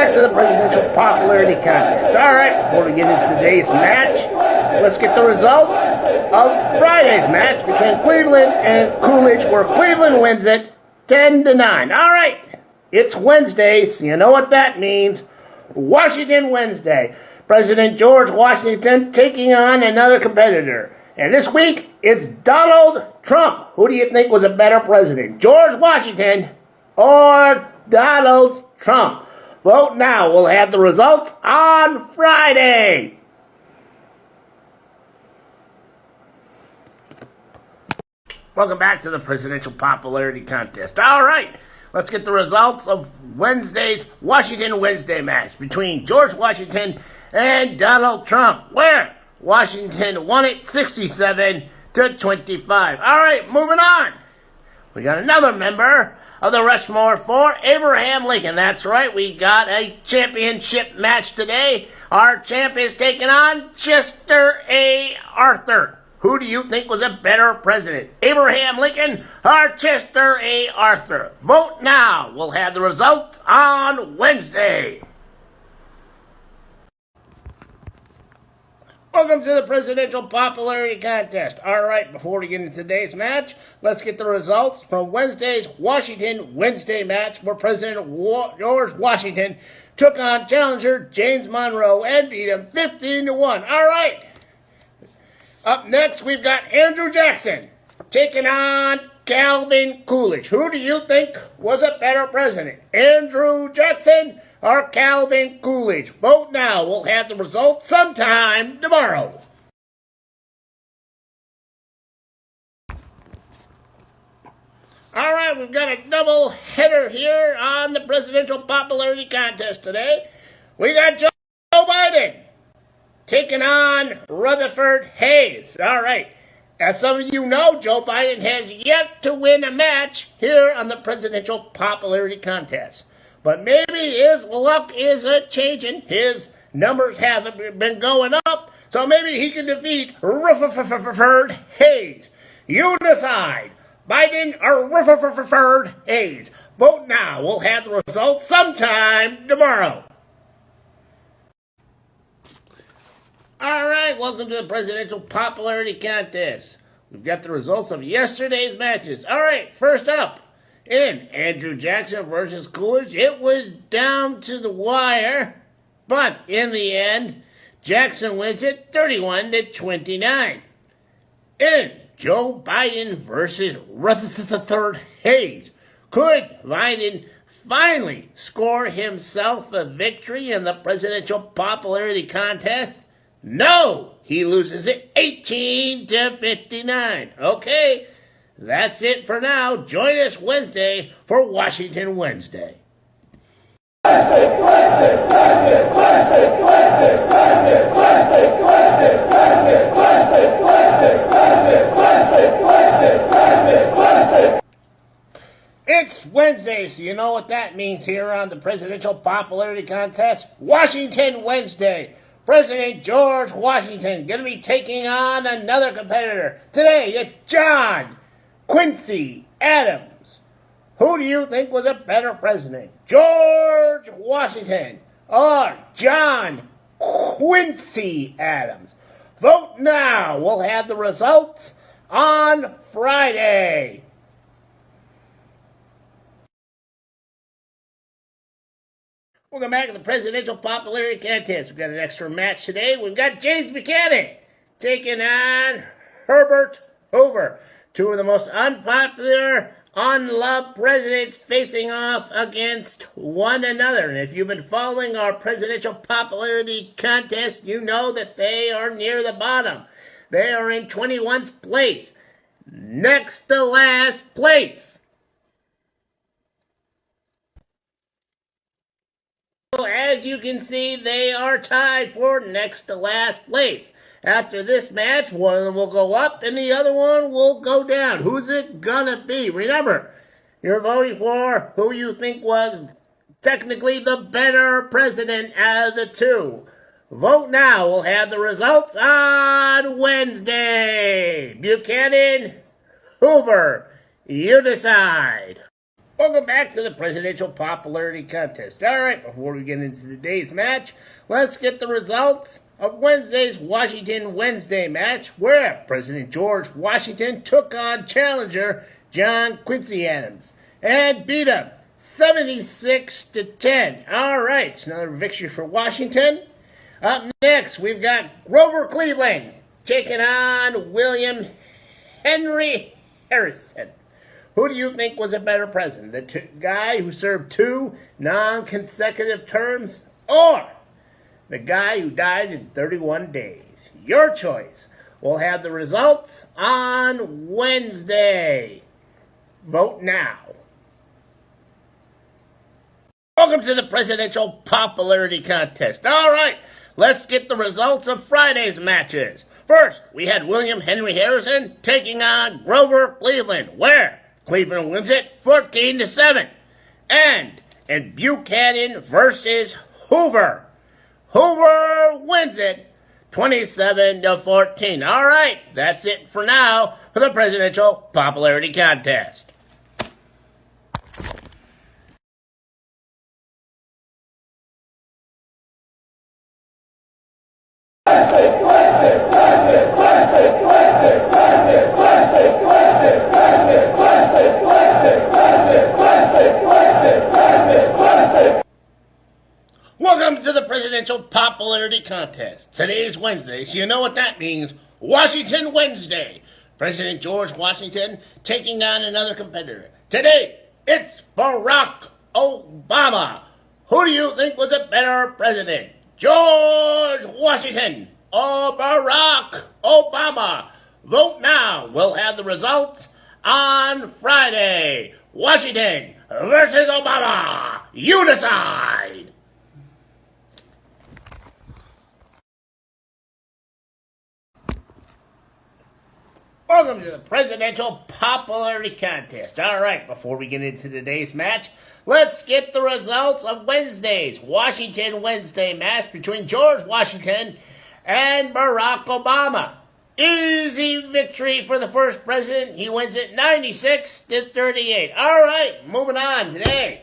back to the presidential popularity contest. All right, before we get into today's match, let's get the results of Friday's match between Cleveland and Coolidge, where Cleveland wins it 10-9. All right, it's Wednesday, so you know what that means. Washington Wednesday. President George Washington taking on another competitor. And this week, it's Donald Trump. Who do you think was a better president, George Washington or Donald Trump? Vote now. We'll have the results on Friday. Welcome back to the presidential popularity contest. All right, let's get the results of Wednesday's Washington Wednesday match between George Washington and Donald Trump, where Washington won it 67-25. All right, moving on. We got another member of the Rushmore for Abraham Lincoln. That's right, we got a championship match today. Our champ is taking on Chester A. Arthur. Who do you think was a better president, Abraham Lincoln or Chester A. Arthur? Vote now. We'll have the results on Wednesday. Welcome to the presidential popularity contest. All right, before we get into today's match, let's get the results from Wednesday's Washington Wednesday match, where President George Washington took on challenger James Monroe and beat him 15-1. All right. Up next, we've got Andrew Jackson taking on Calvin Coolidge. Who do you think was a better president, Andrew Jackson or Calvin Coolidge? Vote now. We'll have the results sometime tomorrow. All right, we've got a double header here on the presidential popularity contest today. We got Joe Biden taking on Rutherford Hayes. All right. As some of you know, Joe Biden has yet to win a match here on the presidential popularity contest. But maybe his luck is a-changing. His numbers have been going up, so maybe he can defeat Rutherford Hayes. You decide, Biden or Rutherford Hayes. Vote now. We'll have the results sometime tomorrow. All right, welcome to the presidential popularity contest. We've got the results of yesterday's matches. All right, first up, in Andrew Jackson versus Coolidge, it was down to the wire, but in the end, Jackson wins it 31-29. In Joe Biden versus Rutherford Hayes, could Biden finally score himself a victory in the presidential popularity contest? No, he loses it 18-59. Okay, that's it for now. Join us Wednesday for Washington Wednesday. It's Wednesday, so you know what that means here on the presidential popularity contest. Washington Wednesday. President George Washington going to be taking on another competitor. Today, it's John Quincy Adams. Who do you think was a better president, George Washington or John Quincy Adams? Vote now. We'll have the results on Friday. Welcome back to the presidential popularity contest. We've got an extra match today. We've got James Buchanan taking on Herbert Hoover. Two of the most unpopular, unloved presidents facing off against one another. And if you've been following our presidential popularity contest, you know that they are near the bottom. They are in 21st place, next to last place. As you can see, they are tied for next to last place. After this match, one of them will go up and the other one will go down. Who's it gonna be? Remember, you're voting for who you think was technically the better president out of the two. Vote now. We'll have the results on Wednesday. Buchanan, Hoover, you decide. Welcome back to the Presidential Popularity Contest. All right, before we get into today's match, let's get the results of Wednesday's Washington Wednesday match, where President George Washington took on challenger John Quincy Adams and beat him 76-10. All right, it's another victory for Washington. Up next, we've got Grover Cleveland taking on William Henry Harrison. Who do you think was a better president? The guy who served 2 non-consecutive terms, or the guy who died in 31 days? Your choice. We'll have the results on Wednesday. Vote now. Welcome to the Presidential Popularity Contest. All right, let's get the results of Friday's matches. First, we had William Henry Harrison taking on Grover Cleveland, where Cleveland wins it 14-7. And in Buchanan versus Hoover, Hoover wins it 27-14. All right, that's it for now for the Presidential Popularity Contest. Welcome to the Presidential Popularity Contest. Today's Wednesday, so you know what that means. Washington Wednesday. President George Washington taking on another competitor. Today, it's Barack Obama. Who do you think was a better president? George Washington or Barack Obama? Vote now. We'll have the results on Friday. Washington versus Obama. You decide. Welcome to the Presidential Popularity Contest. All right, before we get into today's match, let's get the results of Wednesday's Washington Wednesday match between George Washington and Barack Obama. Easy victory for the first president. He wins it 96-38. All right, moving on today.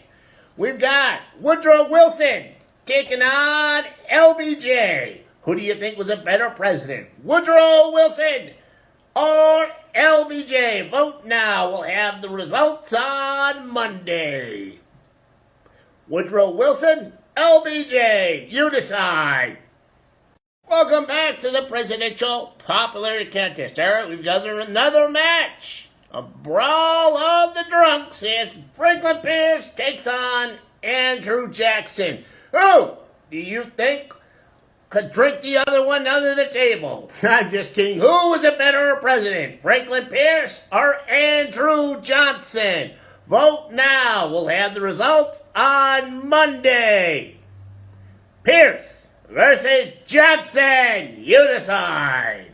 We've got Woodrow Wilson taking on LBJ. Who do you think was a better president? Woodrow Wilson or LBJ? Vote now. We'll have the results on Monday. Woodrow Wilson, LBJ, you decide. Welcome back to the Presidential Popularity Contest. All right, we've got another match. A brawl of the drunks as Franklin Pierce takes on Andrew Jackson. Who do you think could drink the other one under the table? I'm just kidding. Who was a better president, Franklin Pierce or Andrew Johnson? Vote now. We'll have the results on Monday. Pierce versus Johnson. You decide.